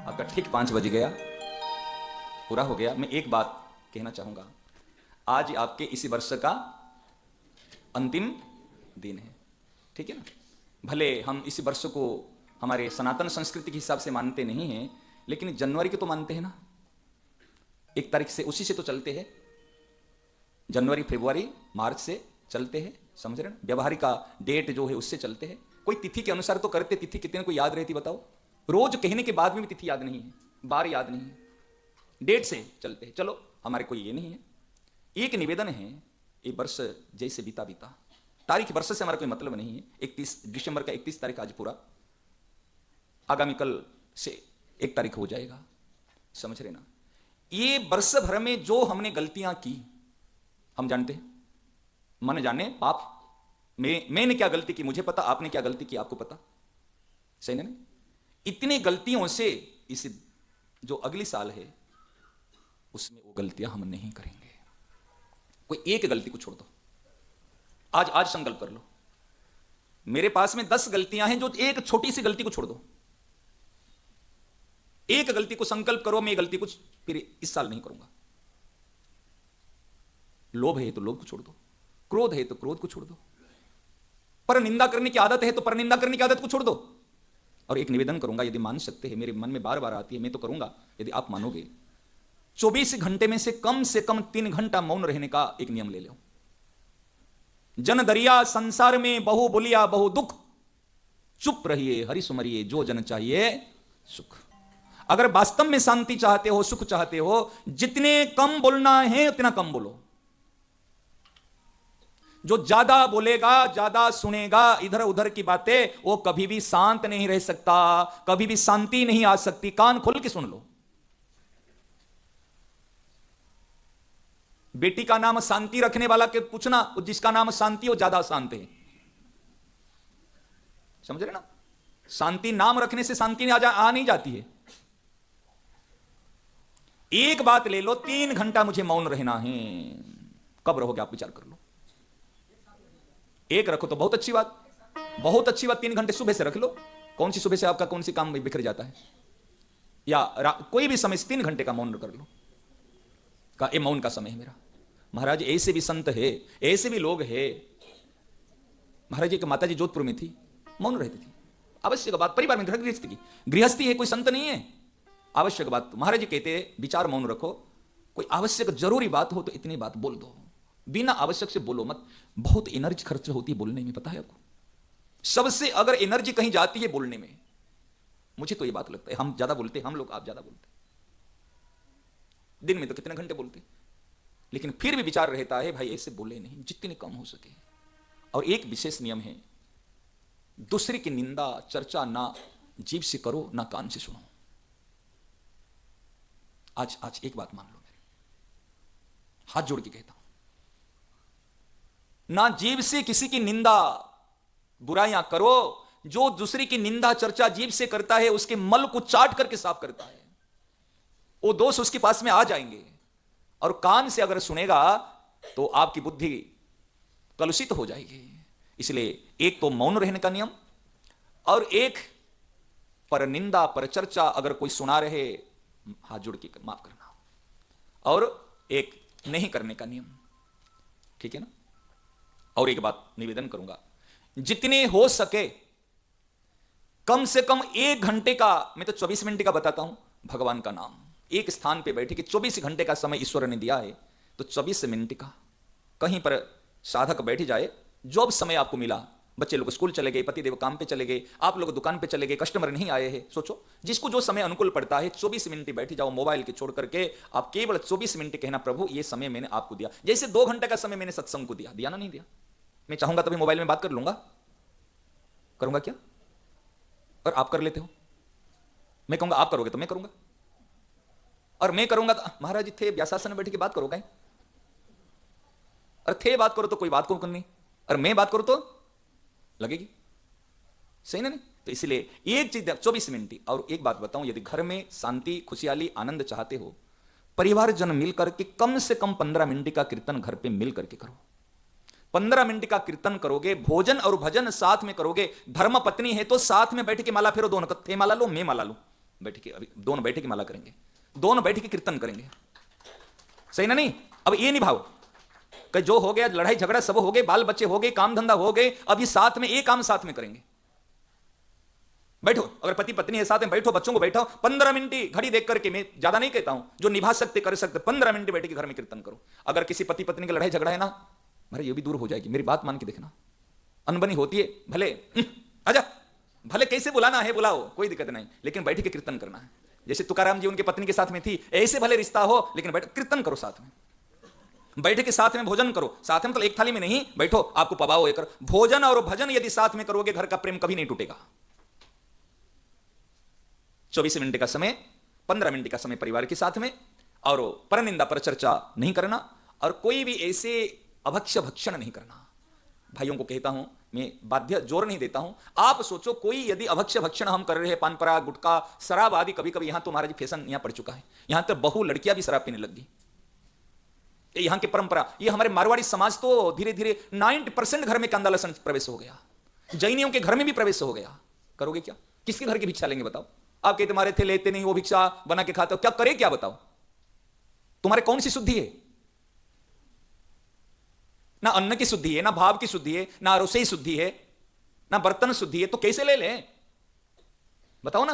आपका ठीक 5 बज गया, पूरा हो गया। मैं एक बात कहना चाहूंगा, आज आपके इसी वर्ष का अंतिम दिन है, ठीक है ना। भले हम इस वर्ष को हमारे सनातन संस्कृति के हिसाब से मानते नहीं हैं, लेकिन जनवरी को तो मानते हैं ना। 1 तारीख से उसी से तो चलते हैं, जनवरी फरवरी मार्च से चलते हैं, समझ रहे ना। व्यवहारिक का डेट जो है उससे चलते हैं। कोई तिथि के अनुसार तो करते, तिथि कितने को याद रहती बताओ। रोज कहने के बाद में भी तिथि याद नहीं है, बार याद नहीं है, डेट से चलते हैं। चलो हमारे कोई ये नहीं है। एक निवेदन है, ये वर्ष जैसे बीता बीता, तारीख वर्ष से हमारा कोई मतलब नहीं है। 31 दिसंबर का 31 तारीख आज पूरा, आगामी कल से 1 तारीख हो जाएगा, समझ रहे ना। ये वर्ष भर में जो हमने गलतियां की हम जानते हैं, मन जाने पाप। मैंने क्या गलती की मुझे पता, आपने क्या गलती की आपको पता, सही ना। इतने गलतियों से इस जो अगली साल है उसमें वो गलतियां हम नहीं करेंगे। कोई एक गलती को छोड़ दो, आज संकल्प कर लो। मेरे पास में 10 गलतियां हैं, जो एक छोटी सी गलती को छोड़ दो। एक गलती को संकल्प करो, मैं ये गलती कुछ फिर इस साल नहीं करूंगा। लोभ है तो लोभ को छोड़ दो, क्रोध है तो क्रोध को छोड़ दो, पर निंदा करने की आदत है तो पर निंदा करने की आदत को छोड़ दो। और एक निवेदन करूंगा, यदि मान सकते हैं, मेरे मन में बार बार आती है, मैं तो करूंगा यदि आप मानोगे। 24 घंटे में से कम 3 घंटा मौन रहने का एक नियम ले लो। जन दरिया संसार में बहु बोलिया बहु दुख, चुप रहिए हरि सुमरिए जो जन चाहिए सुख। अगर वास्तव में शांति चाहते हो, सुख चाहते हो, जितने कम बोलना है उतना कम बोलो। जो ज्यादा बोलेगा, ज्यादा सुनेगा इधर उधर की बातें, वो कभी भी शांत नहीं रह सकता, कभी भी शांति नहीं आ सकती। कान खोल के सुन लो। बेटी का नाम शांति रखने वाला के पूछना, जिसका नाम शांति वो ज्यादा शांत है, समझ रहे ना। शांति नाम रखने से शांति आ नहीं जाती है। एक बात ले लो, 3 घंटा मुझे मौन रहना है। कब रहोगे आप विचार कर लो। एक रखो तो बहुत अच्छी बात, बहुत अच्छी बात। 3 घंटे सुबह से रख लो। कौन सी सुबह से आपका कौन सी काम बिखर जाता है, या कोई भी समय 3 घंटे का मौन कर लो। का ये मौन का समय है मेरा। महाराज ऐसे भी संत है, ऐसे भी लोग हैं। महाराज जी की माता जी जोधपुर में थी, मौन रहती थी। आवश्यक बात, परिवार में गृहस्थी की, गृहस्थी है, कोई संत नहीं है। आवश्यक बात महाराज जी कहते विचार मौन रखो। कोई आवश्यक जरूरी बात हो तो इतनी बात बोल दो, बिना आवश्यक से बोलो मत। बहुत एनर्जी खर्च होती है बोलने में, पता है आपको। सबसे अगर एनर्जी कहीं जाती है बोलने में, मुझे तो ये बात लगता है। हम ज्यादा बोलते, हम लोग, आप ज्यादा बोलते। दिन में तो कितने घंटे बोलते, लेकिन फिर भी विचार रहता है भाई ऐसे बोले नहीं, जितने कम हो सके। और एक विशेष नियम है, दूसरे की निंदा चर्चा ना जीभ से करो ना कान से सुनो। आज एक बात मान लो, मेरे हाथ जोड़ के कहता हूं, ना जीभ से किसी की निंदा बुराइयां करो। जो दूसरे की निंदा चर्चा जीभ से करता है, उसके मल को चाट करके साफ करता है, वो दोष उसके पास में आ जाएंगे। और कान से अगर सुनेगा तो आपकी बुद्धि कलुषित हो जाएगी। इसलिए एक तो मौन रहने का नियम, और एक पर निंदा पर चर्चा अगर कोई सुना रहे, हाथ जोड़ के माफ करना, और एक नहीं करने का नियम, ठीक है ना। और एक बात निवेदन करूंगा, जितने हो सके कम से कम 1 घंटे का, मैं तो 24 मिनट का बताता हूं, भगवान का नाम एक स्थान पे बैठे कि 24 घंटे का समय ईश्वर ने दिया है, तो 24 मिनट का कहीं पर साधक बैठ जाए। जो अब समय आपको मिला, बच्चे लोग स्कूल चले गए, पतिदेव काम पे चले गए, आप लोग दुकान पे चले गए, कस्टमर नहीं आए हैं, सोचो जिसको जो समय अनुकूल पड़ता है 24 मिनट बैठ जाओ, मोबाइल के छोड़ करके आप केवल 24 मिनट कहना, प्रभु ये समय मैंने आपको दिया। जैसे 2 घंटे का समय मैंने सत्संग को दिया ना, नहीं दिया। मैं चाहूंगा तभी मोबाइल में बात कर लूंगा, करूंगा क्या? और आप कर लेते हो। मैं कहूंगा आप करोगे तो मैं करूंगा, और मैं करूंगा तो महाराज जी थे व्यासासन में बैठ के बात करोगे, और थे बात करो तो कोई बात को करनी, और मैं बात करूं तो लगेगी, सही ना नहीं। तो इसलिए एक चीज 24 मिनट ही। और एक बात बताऊं, यदि घर में शांति खुशहाली आनंद चाहते हो, परिवार जन मिलकर के कम से कम 15 मिनट का कीर्तन घर पे मिल करके करो। 15 मिनट का कीर्तन करोगे, भोजन और भजन साथ में करोगे। धर्म पत्नी है तो साथ में बैठ के माला फेरो, दोनों थे माला लो मैं माला लूं, बैठे के अभी दोनों बैठे की माला करेंगे, दोनों बैठे के कीर्तन करेंगे, सही ना? नहीं, अब ये निभाओ कि जो हो गया लड़ाई झगड़ा सब हो गए, बाल बच्चे हो गए, काम धंधा हो गए, अब ये साथ में एक काम साथ में करेंगे। बैठो, अगर पति पत्नी है साथ में बैठो, बच्चों को बैठाओ, 15 मिनट घड़ी देख करके, मैं ज्यादा नहीं कहता हूं, जो निभा सकते कर सकते 15 मिनट बैठ के घर में कीर्तन करो। अगर किसी पति पत्नी की लड़ाई झगड़ा है ना, अरे ये भी दूर हो जाएगी, मेरी बात मान के देखना। अनबनी होती है, भले आजा, भले कैसे बुलाना है बुलाओ, कोई दिक्कत नहीं, लेकिन बैठ के कीर्तन करना है। जैसे तुकाराम जी उनके पत्नी के साथ में थी, ऐसे भले रिश्ता हो, लेकिन बैठ कीर्तन करो साथ में, बैठ के साथ में भोजन करो, साथ में मतलब एक थाली में नहीं, बैठो, आपको पबाओ एक भोजन और भजन यदि साथ में करोगे, घर का प्रेम कभी नहीं टूटेगा। 24 मिनट का समय, 15 मिनट का समय परिवार के साथ में, और पर निंदा पर चर्चा नहीं करना, और कोई भी ऐसे अभक्ष्य भक्षण नहीं करना। भाइयों को कहता हूं, मैं बाध्य जोर नहीं देता हूं, आप सोचो कोई यदि अभक्ष्य भक्षण हम कर रहे हैं, पान पराग गुटखा शराब आदि, कभी कभी यहां तो महाराज फैशन यहां पड़ चुका है, यहां तो बहु लड़कियां भी शराब पीने लग गई, यहां की परंपरा, ये हमारे मारवाड़ी समाज तो धीरे धीरे 90% घर में कांदा लहसुन प्रवेश हो गया, जैनियों के घर में भी प्रवेश हो गया। करोगे क्या? किसके घर की भिक्षा लेंगे बताओ? आप कहते तुम्हारे थे लेते नहीं, वो भिक्षा बना के खाते हो, क्या करे क्या बताओ? तुम्हारे कौन सी शुद्धि है? ना अन्न की शुद्धि है, ना भाव की शुद्धि है, ना रसोई शुद्धि है, ना बर्तन शुद्धि है, तो कैसे ले लें बताओ ना?